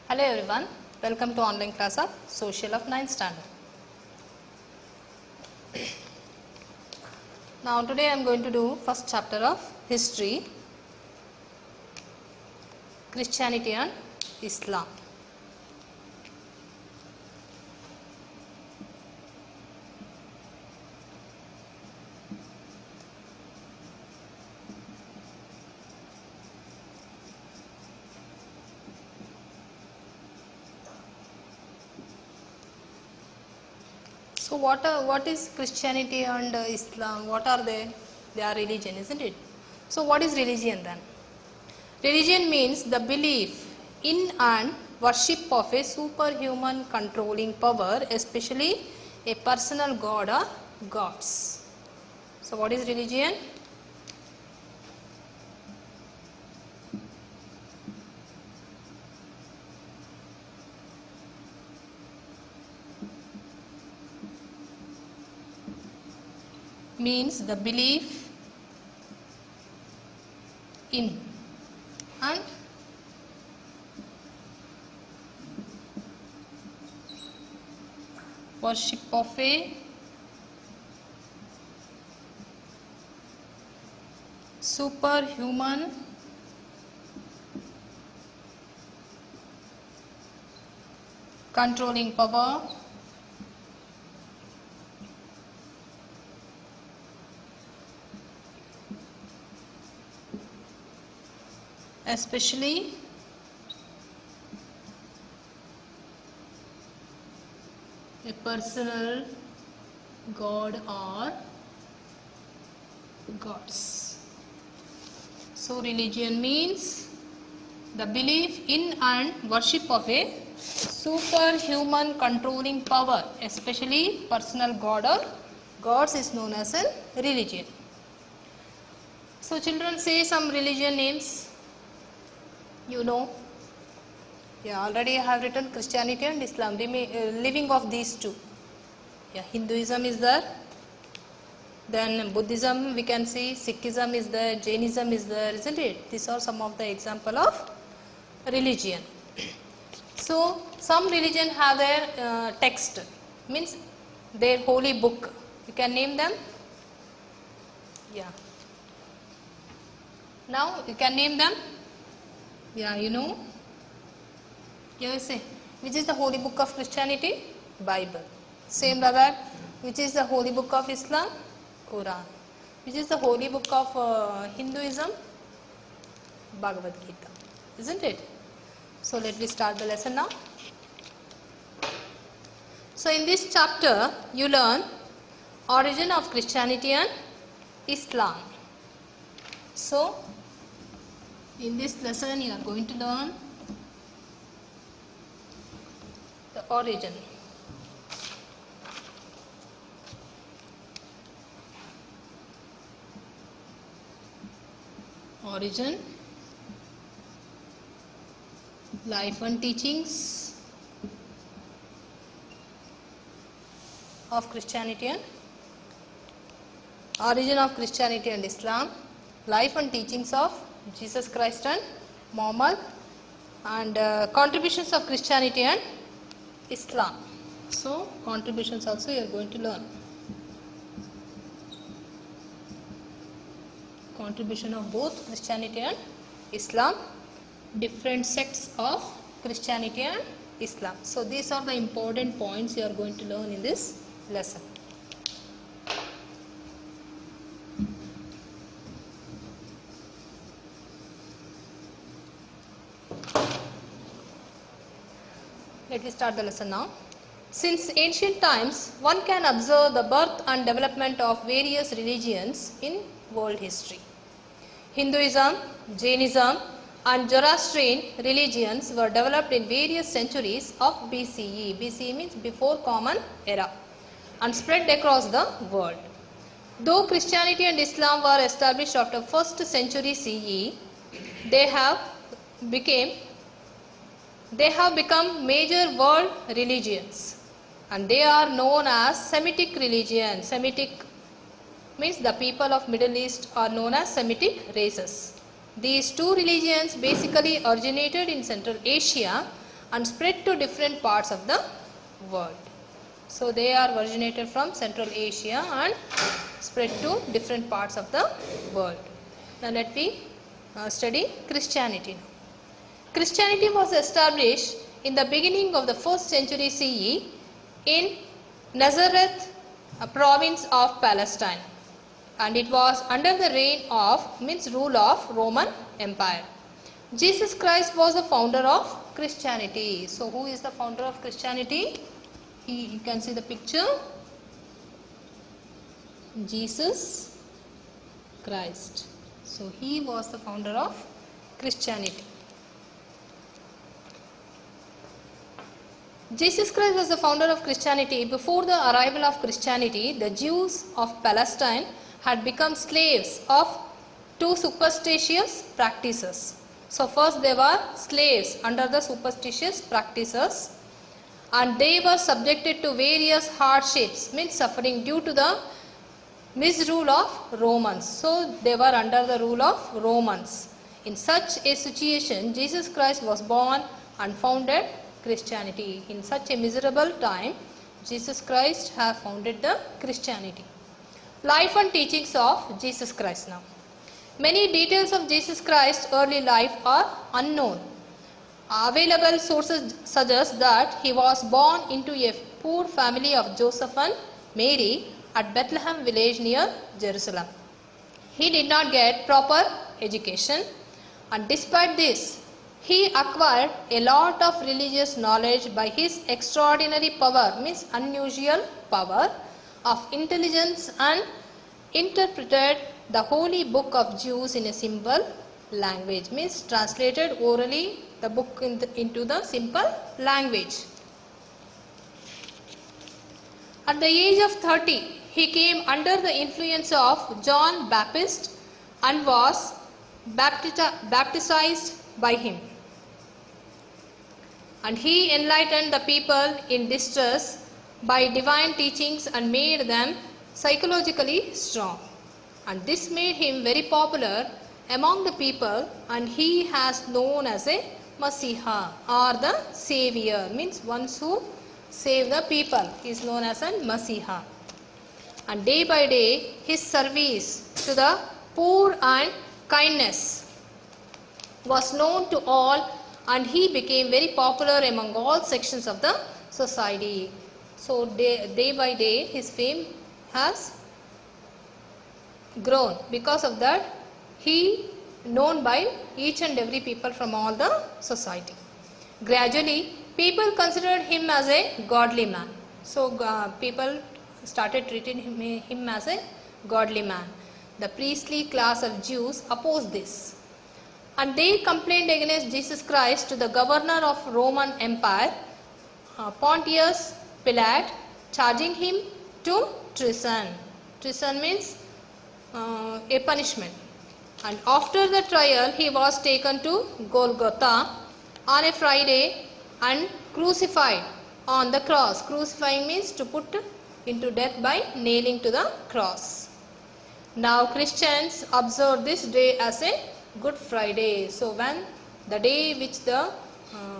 Hello everyone, welcome to online class of Social of 9th standard. Now today I am going to do first chapter of History, Christianity and Islam. So what is Christianity and Islam? What are they? They are religion, isn't it? So what is religion then? Religion means the belief in and worship of a superhuman controlling power, especially a personal god or gods. So what is religion? Means the belief in and worship of a superhuman controlling power, especially a personal god or gods. So religion means the belief in and worship of a superhuman controlling power, especially personal god or gods, is known as a religion. So children, say some religion names. You know, yeah, already I have written Christianity and Islam, living of these two. Yeah, Hinduism is there, then Buddhism we can see, Sikhism is there, Jainism is there, isn't it? These are some of the example of religion. So some religion have their text, means their holy book. You can name them. Yeah. Now you can name them. Yeah, you know. You say, which is the holy book of Christianity? Bible. Same brother, which is the holy book of Islam? Quran. Which is the holy book of Hinduism? Bhagavad Gita. Isn't it? So let me start the lesson now. So in this chapter you learn origin of Christianity and Islam. So in this lesson you are going to learn the origin. Origin, life and teachings of Christianity and origin of Christianity and Islam, life and teachings of Jesus Christ and Muhammad, and contributions of Christianity and Islam. So contributions also you are going to learn. Contribution of both Christianity and Islam, different sects of Christianity and Islam. So these are the important points you are going to learn in this lesson. Let me start the lesson now. Since ancient times, one can observe the birth and development of various religions in world history. Hinduism, Jainism and Zoroastrian religions were developed in various centuries of BCE. BCE means before Common Era, and spread across the world. Though Christianity and Islam were established after 1st century CE, they have become major world religions, and they are known as Semitic religion. Semitic means the people of Middle East are known as Semitic races. These two religions basically originated in Central Asia and spread to different parts of the world. So they are originated from Central Asia and spread to different parts of the world. Now let me study Christianity now. Christianity was established in the beginning of the 1st century CE in Nazareth, a province of Palestine, and it was under the rule of Roman Empire. Jesus Christ was the founder of Christianity. So who is the founder of Christianity? You can see the picture. Jesus Christ. So he was the founder of Christianity. Jesus Christ was the founder of Christianity. Before the arrival of Christianity, the Jews of Palestine had become slaves of two superstitious practices. So first they were slaves under the superstitious practices, and they were subjected to various hardships, means suffering, due to the misrule of Romans. So they were under the rule of Romans. In such a situation, Jesus Christ was born and founded Christianity. In such a miserable time, Jesus Christ have founded the Christianity. Life and teachings of Jesus Christ now. Many details of Jesus Christ's early life are unknown. Available sources suggest that he was born into a poor family of Joseph and Mary at Bethlehem village near Jerusalem. He did not get proper education, and despite this, he acquired a lot of religious knowledge by his extraordinary power, means unusual power of intelligence, and interpreted the holy book of Jews in a simple language, means translated orally the book into the simple language. At the age of 30, he came under the influence of John Baptist and was baptized by him. And he enlightened the people in distress by divine teachings and made them psychologically strong. And this made him very popular among the people, and he has known as a Messiah, or the Savior, means ones who save the people. He is known as a Messiah. And day by day, his service to the poor and kindness was known to all, and he became very popular among all sections of the society. So day by day, his fame has grown. Because of that, he known by each and every people from all the society. Gradually, people considered him as a godly man. So people started treating him as a godly man. The priestly class of Jews opposed this, and they complained against Jesus Christ to the governor of Roman Empire, Pontius Pilate, charging him to treason. Treason means a punishment. And after the trial, he was taken to Golgotha on a Friday and crucified on the cross. Crucifying means to put into death by nailing to the cross. Now Christians observe this day as a Good Friday. So when the day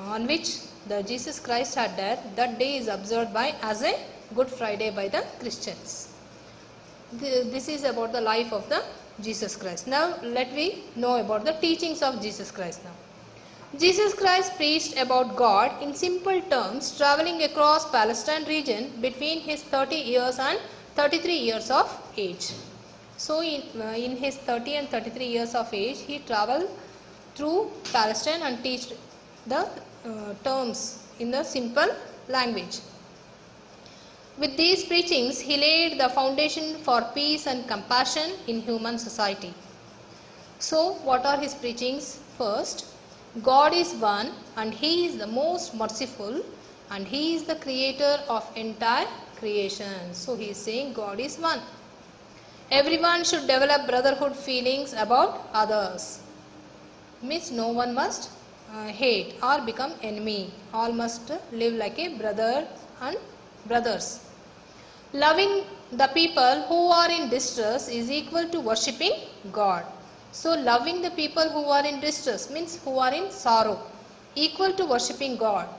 on which the Jesus Christ had died, that day is observed as a Good Friday by the Christians. This is about the life of the Jesus Christ. Now let me know about the teachings of Jesus Christ now. Jesus Christ preached about God in simple terms, traveling across Palestine region between his 30 years and 33 years of age. So in his 30 and 33 years of age, he traveled through Palestine and teached the terms in the simple language. With these preachings, he laid the foundation for peace and compassion in human society. So what are his preachings? First, God is one, and he is the most merciful, and he is the creator of entire creation. So he is saying God is one. Everyone should develop brotherhood feelings about others. Means no one must hate or become enemy. All must live like a brother and brothers. Loving the people who are in distress is equal to worshipping God. So loving the people who are in distress means who are in sorrow, equal to worshipping God.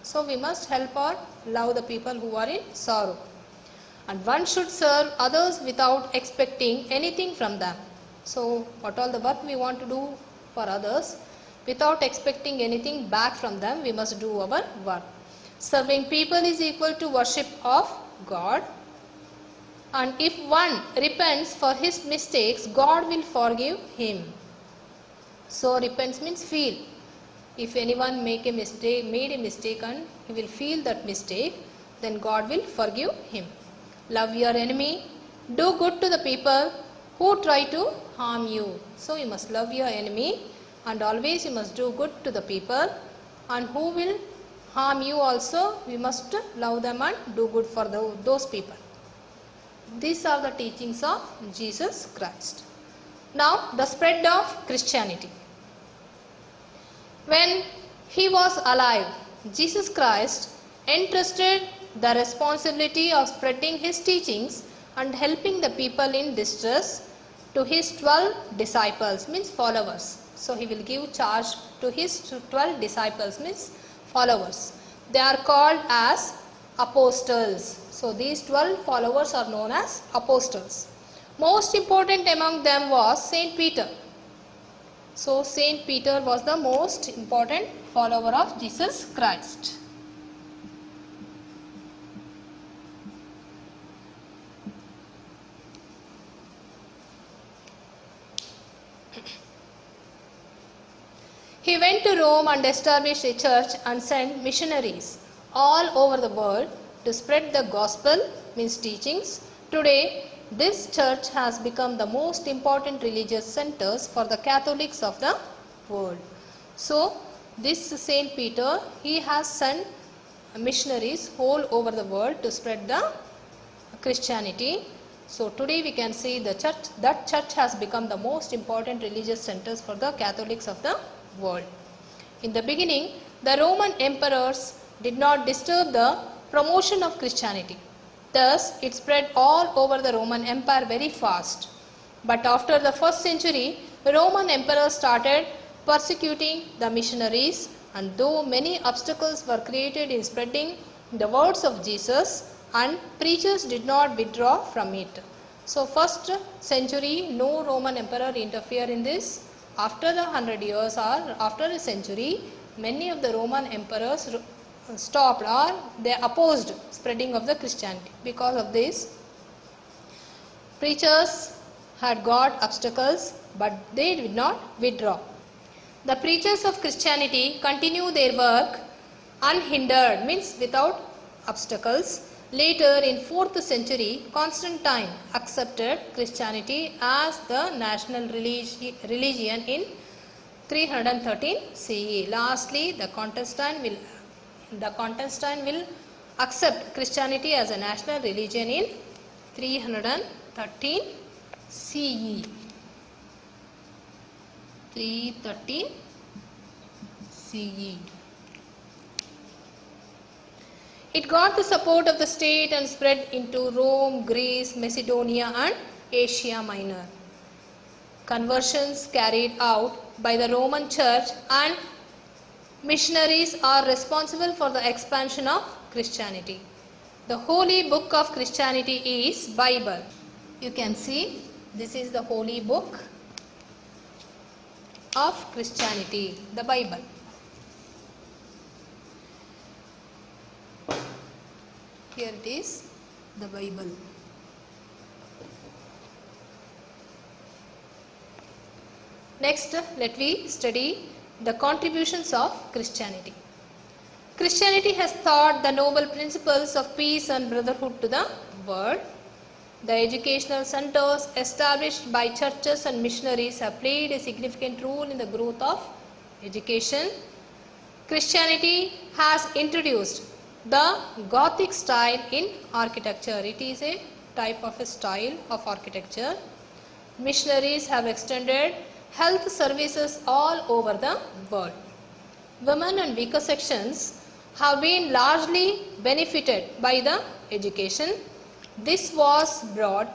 So we must help or love the people who are in sorrow. And one should serve others without expecting anything from them. So what all the work we want to do for others, without expecting anything back from them, we must do our work. Serving people is equal to worship of God. And if one repents for his mistakes, God will forgive him. So repents means feel. If anyone made a mistake and he will feel that mistake, then God will forgive him. Love your enemy. Do good to the people who try to harm you. So you must love your enemy, and always you must do good to the people, and who will harm you also, we must love them and do good for those people. These are the teachings of Jesus Christ. Now the spread of Christianity. When he was alive, Jesus Christ entrusted the responsibility of spreading his teachings and helping the people in distress to his 12 disciples, means followers. So he will give charge to his 12 disciples, means followers. They are called as apostles. So these 12 followers are known as apostles. Most important among them was Saint Peter. So Saint Peter was the most important follower of Jesus Christ. He went to Rome and established a church and sent missionaries all over the world to spread the gospel, means teachings. Today, this church has become the most important religious centers for the Catholics of the world. So, this Saint Peter, he has sent missionaries all over the world to spread the Christianity. So, today we can see that church has become the most important religious centers for the Catholics of the world. In the beginning, the Roman emperors did not disturb the promotion of Christianity. Thus, it spread all over the Roman Empire very fast. But after the 1st century, the Roman emperors started persecuting the missionaries, and though many obstacles were created in spreading the words of Jesus, and preachers did not withdraw from it. So, 1st century, no Roman emperor interfered in this. After the 100 years or after a century, many of the Roman emperors stopped or they opposed spreading of the Christianity. Because of this, preachers had got obstacles, but they did not withdraw. The preachers of Christianity continue their work unhindered, means without obstacles. Later in 4th century, Constantine accepted Christianity as the national religion in 313 CE. Lastly, the Constantine will accept Christianity as a national religion in 313 CE. 313 CE. It got the support of the state and spread into Rome, Greece, Macedonia and Asia Minor. Conversions carried out by the Roman Church and missionaries are responsible for the expansion of Christianity. The holy book of Christianity is Bible. You can see this is the holy book of Christianity, the Bible. Here it is, the Bible. Next, let we study the contributions of Christianity. Christianity has taught the noble principles of peace and brotherhood to the world. The educational centers established by churches and missionaries have played a significant role in the growth of education. Christianity has introduced the Gothic style in architecture. It is a type of a style of architecture. Missionaries have extended health services all over the world. Women and weaker sections have been largely benefited by the education. This was brought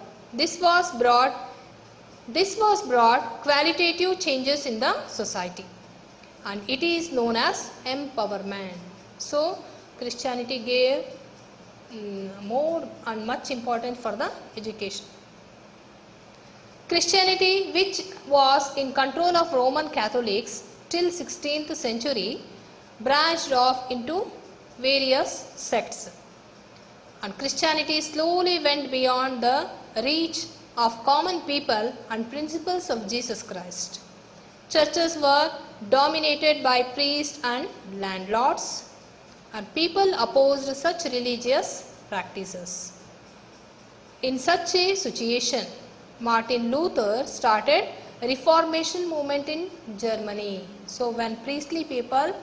qualitative changes in the society, and it is known as empowerment. So, Christianity gave more and much importance for the education. Christianity, which was in control of Roman Catholics till 16th century, branched off into various sects. And Christianity slowly went beyond the reach of common people and principles of Jesus Christ. Churches were dominated by priests and landlords, and people opposed such religious practices. In such a situation, Martin Luther started a Reformation movement in Germany. So when priestly people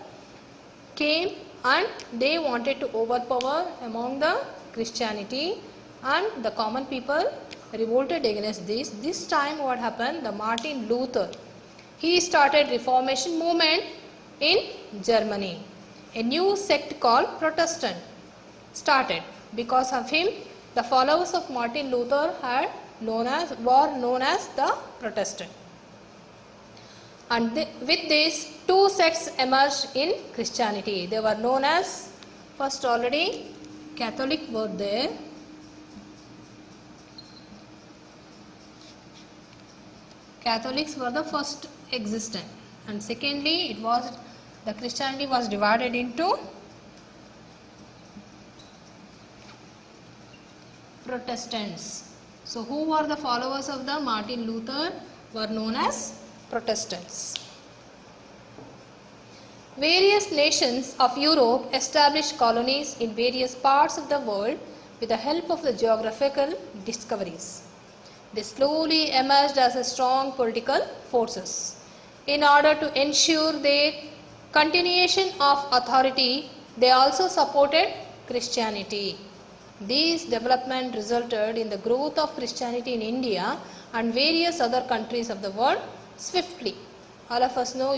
came and they wanted to overpower among the Christianity, and the common people revolted against this. This time what happened? The Martin Luther, he started Reformation movement in Germany. A new sect called Protestant started. Because of him, the followers of Martin Luther were known as the Protestant. And with this, two sects emerged in Christianity. They were known as, first already Catholic were there. Catholics were the first existent, and secondly, the Christianity was divided into Protestants. So who were the followers of the Martin Luther? Were known as Protestants. Various nations of Europe established colonies in various parts of the world with the help of the geographical discoveries. They slowly emerged as a strong political forces. In order to ensure their continuation of authority, they also supported Christianity. These developments resulted in the growth of Christianity in India and various other countries of the world swiftly. All of us know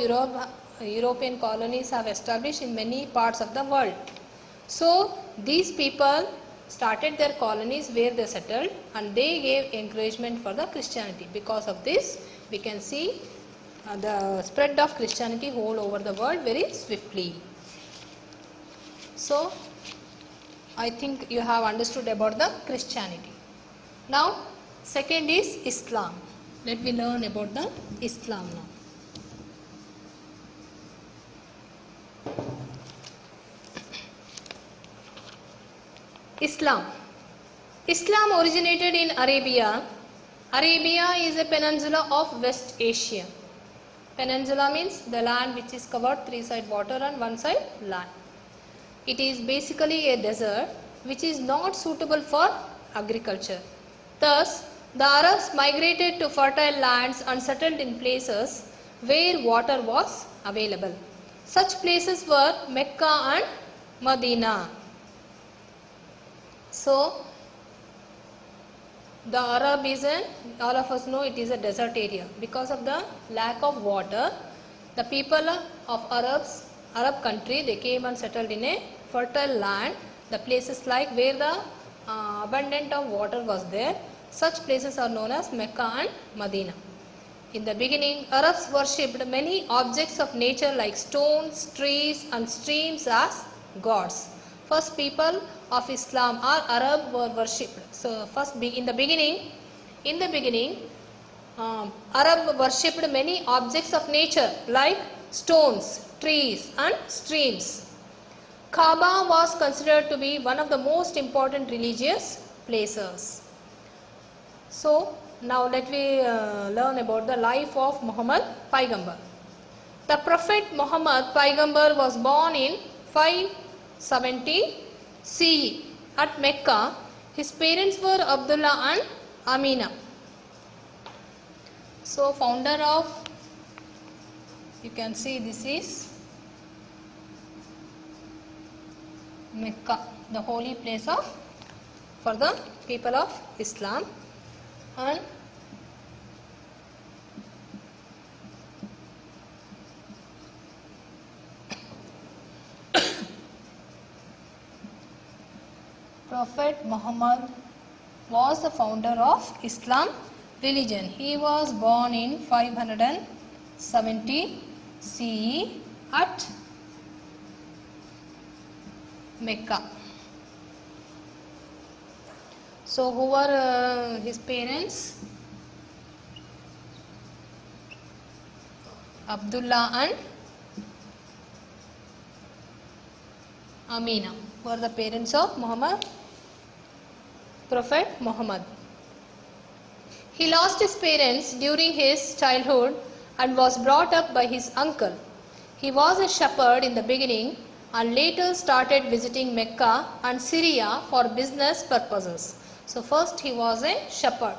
European colonies have established in many parts of the world. So these people started their colonies where they settled, and they gave encouragement for the Christianity. Because of this, we can see the spread of Christianity all over the world very swiftly. So I think you have understood about the Christianity. Now second is Islam. Let me learn about the Islam now. Islam. Islam originated in Arabia. Arabia is a peninsula of West Asia. Peninsula means the land which is covered three side water and one side land. It is basically a desert which is not suitable for agriculture. Thus, the Arabs migrated to fertile lands and settled in places where water was available. Such places were Mecca and Medina. So, the Arab is all of us know it is a desert area. Because of the lack of water, the people of Arab country, they came and settled in a fertile land. The places like where the abundant of water was there, such places are known as Mecca and Medina. In the beginning, Arabs worshipped many objects of nature like stones, trees and streams as gods. First people of Islam or Arab were worshipped. So first in the beginning, Arab worshipped many objects of nature like stones, trees and streams. Kaaba was considered to be one of the most important religious places. So now let me learn about the life of Muhammad Paigambar. The Prophet Muhammad Paigambar was born in 570 CE at Mecca. His parents were Abdullah and Amina. So founder of, you can see this is Mecca, the holy place for the people of Islam. And Prophet Muhammad was the founder of Islam religion. He was born in 570 CE at Mecca. So who were his parents? Abdullah and Amina were the parents of Muhammad, Prophet Muhammad. He lost his parents during his childhood and was brought up by his uncle. He was a shepherd in the beginning and later started visiting Mecca and Syria for business purposes. So first he was a shepherd.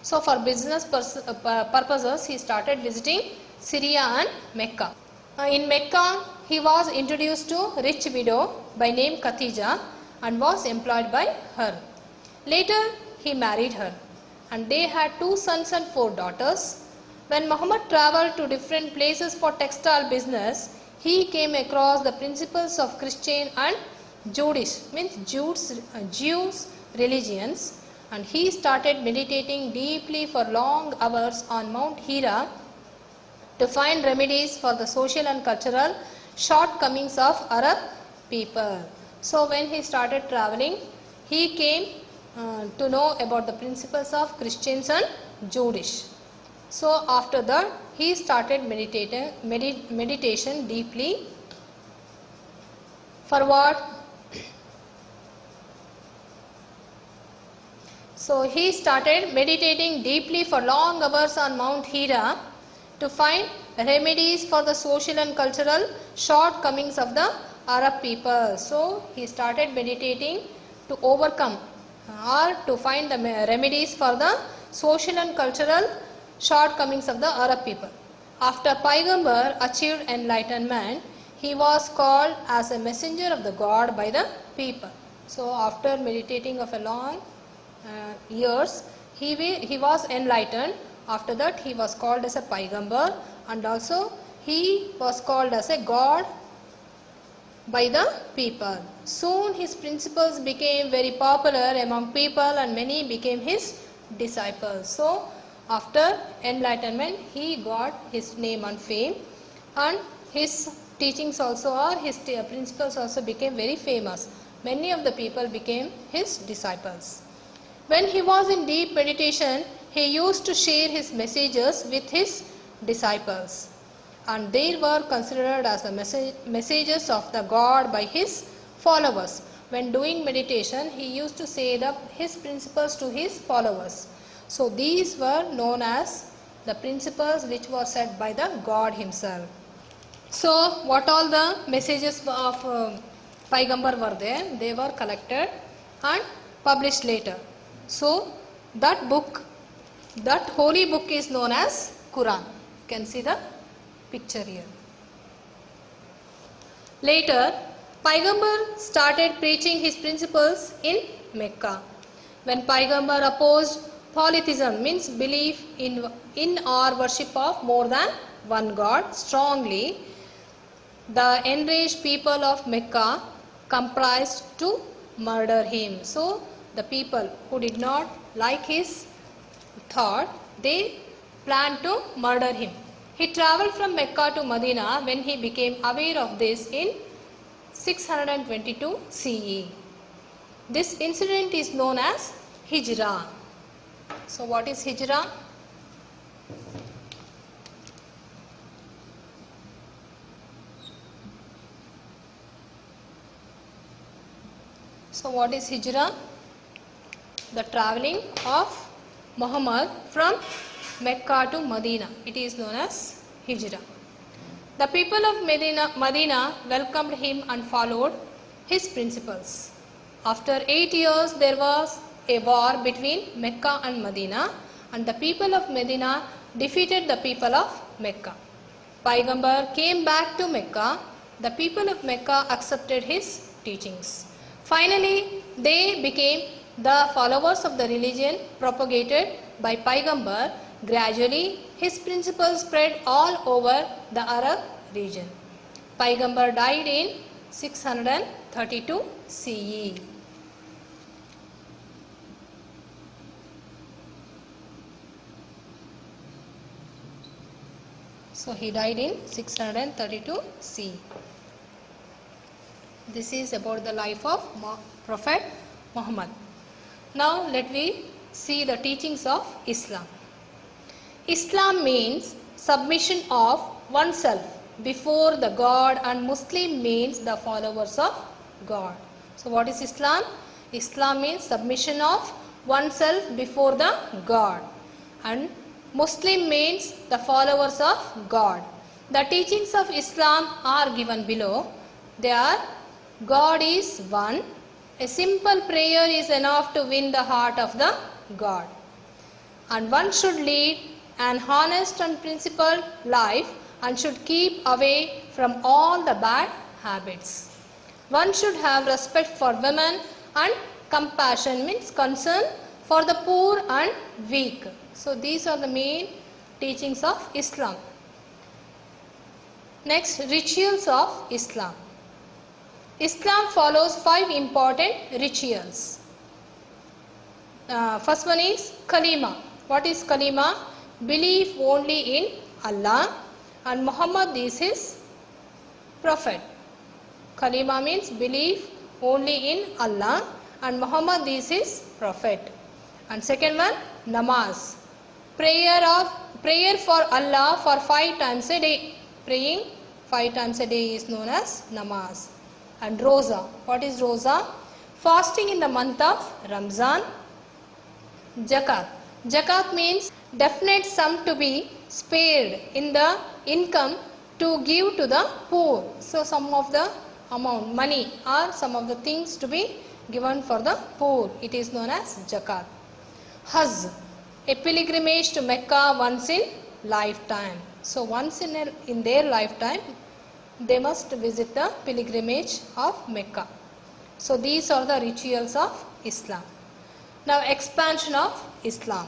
So for business purposes he started visiting Syria and Mecca. In Mecca he was introduced to a rich widow by name Khatija and was employed by her. Later he married her and they had 2 sons and 4 daughters. When Muhammad travelled to different places for textile business, he came across the principles of Christian and Jewish, means Jews religions, and he started meditating deeply for long hours on Mount Hira to find remedies for the social and cultural shortcomings of Arab people. So when he started travelling, he came to know about the principles of Christians and Jewish. So after that he started meditation deeply. For what? So he started meditating deeply for long hours on Mount Hira to find remedies for the social and cultural shortcomings of the Arab people. So he started meditating to overcome or to find the remedies for the social and cultural shortcomings of the Arab people. After Paigambar achieved enlightenment, he was called as a messenger of the God by the people. So after meditating of a long years, he was enlightened. After that he was called as a Paigambar and also he was called as a God by the people. Soon his principles became very popular among people and many became his disciples. So after enlightenment he got his name and fame and his teachings also or his principles also became very famous. Many of the people became his disciples. When he was in deep meditation, he used to share his messages with his disciples and they were considered as the messages of the God by his followers. When doing meditation, he used to say his principles to his followers. So these were known as the principles which were said by the God himself. So what all the messages of Paigambar were there? They were collected and published later. So that book, that holy book is known as Quran. You can see the picture here. Later, Paigambar started preaching his principles in Mecca. When Paigambar opposed polytheism, means belief in or worship of more than one God strongly, the enraged people of Mecca comprised to murder him. So the people who did not like his thought, they planned to murder him. He travelled from Mecca to Medina when he became aware of this in 622 CE. This incident is known as Hijrah. So what is Hijrah? So what is Hijrah? The travelling of Muhammad from Mecca to Medina. It is known as Hijrah. The people of Medina welcomed him and followed his principles. After 8 years, there was a war between Mecca and Medina, and the people of Medina defeated the people of Mecca. Paigambar came back to Mecca. The people of Mecca accepted his teachings. Finally, they became the followers of the religion propagated by Paigambar. Gradually, his principles spread all over the Arab region. Paigambar died in 632 CE. So he died in 632 CE. This is about the life of Prophet Muhammad. Now let me see the teachings of Islam. Islam means submission of oneself before the God, and Muslim means the followers of God. So what is Islam? Islam means submission of oneself before the God, and Muslim means the followers of God. The teachings of Islam are given below. They are: God is one. A simple prayer is enough to win the heart of the God. And one should lead an honest and principled life and should keep away from all the bad habits. One should have respect for women, and compassion means concern for the poor and weak. So these are the main teachings of Islam. Next, rituals of Islam. Islam follows 5 important rituals. First one is Kalima. What is Kalima? Belief only in Allah and Muhammad is his prophet. Kalima means belief only in Allah and Muhammad is his prophet. And second one, namaz. Prayer for Allah for 5 times a day. Praying 5 times a day is known as namaz. And roza. What is roza? Fasting in the month of Ramzan. Zakat. Zakat means definite sum to be spared in the income to give to the poor. So some of the amount, money, or some of the things to be given for the poor. It is known as zakat. Hajj. A pilgrimage to Mecca once in lifetime. So once in their lifetime, they must visit the pilgrimage of Mecca. So these are the rituals of Islam. Now expansion of Islam.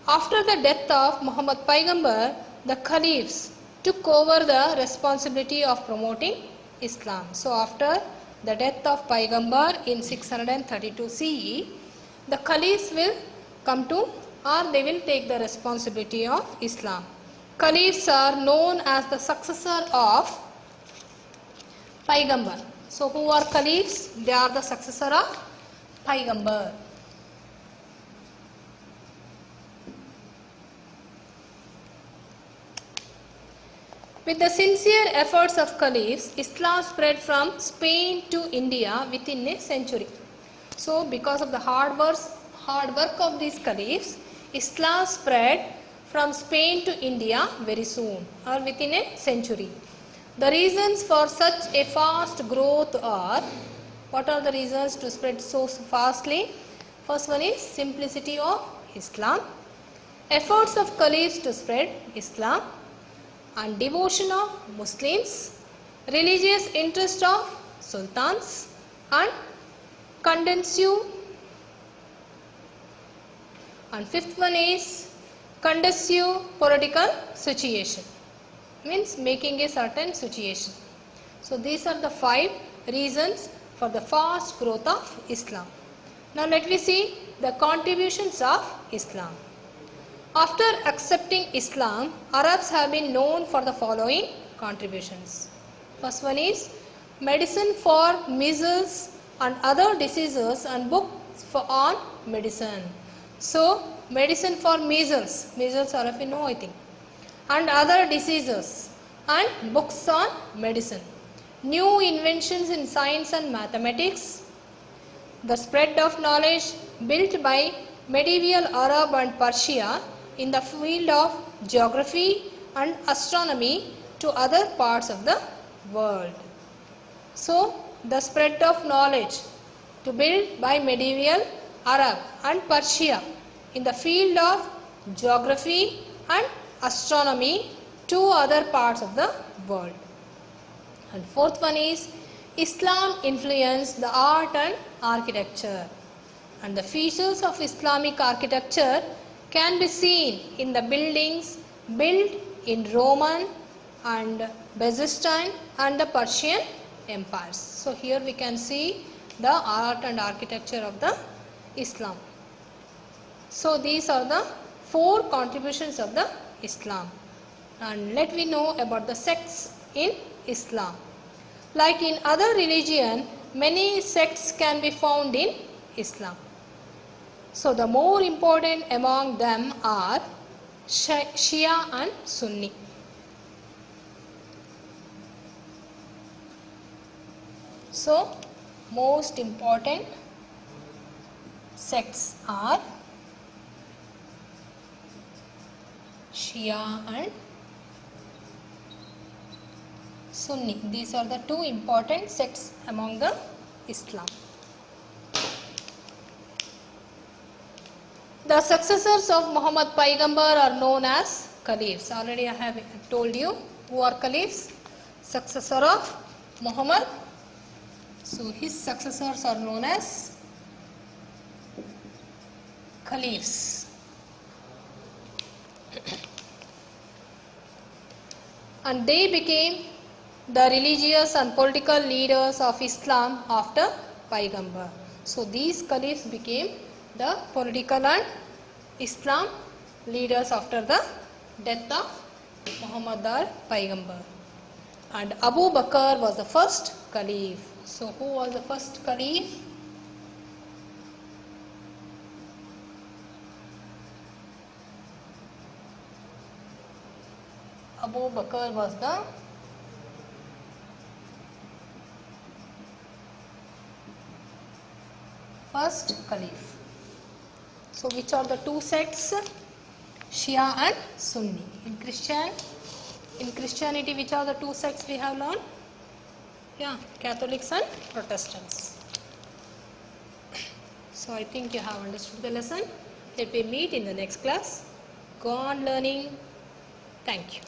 After the death of Muhammad Paigambar, the caliphs took over the responsibility of promoting Islam. So after the death of Paigambar in 632 CE, the caliphs will come to, or they will take the responsibility of Islam. Caliphs are known as the successor of Paigambar. So who are caliphs? They are the successor of Paigambar. With the sincere efforts of caliphs, Islam spread from Spain to India within a century. So because of the hard work of these caliphs, Islam spread from Spain to India very soon, or within a century. The reasons for such a fast growth are, what are the reasons to spread so fastly? First one is simplicity of Islam, efforts of caliphs to spread Islam, and devotion of Muslims, religious interest of sultans, and conducive. And fifth one is conducive political situation, means making a certain situation. So these are the 5 reasons for the fast growth of Islam. Now let me see the contributions of Islam. After accepting Islam, Arabs have been known for the following contributions. First one is medicine for measles and other diseases and books on medicine. So medicine for measles all of you know I think, and other diseases, and books on medicine. New inventions in science and mathematics. The spread of knowledge built by medieval Arab and Persia in the field of geography and astronomy to other parts of the world. So the spread of knowledge to build by medieval Arab and Persia in the field of geography and astronomy to other parts of the world. And fourth one is Islam influenced the art and architecture, and the features of Islamic architecture can be seen in the buildings built in Roman and Byzantine and the Persian empires. So here we can see the art and architecture of the Islam. So these are the 4 contributions of the Islam. And let me know about the sects in Islam. Like in other religion, many sects can be found in Islam. So the more important among them are Shia and Sunni. So most important sects are Shia and Sunni. These are the two important sects among the Islam. The successors of Muhammad Paigambar are known as Caliphs. Already I have told you who are Caliphs. Successor of Muhammad. So his successors are known as Caliphs. And they became the religious and political leaders of Islam after Paigambar. So these Caliphs became the political and Islam leaders after the death of Muhammad al Paigambar. And Abu Bakr was the first Caliph. So who was the first Caliph? Abu Bakr was the first Caliph. So which are the two sects? Shia and Sunni. In Christianity, which are the two sects we have learned? Yeah, Catholics and Protestants. So I think you have understood the lesson. Let me meet in the next class. Go on learning. Thank you.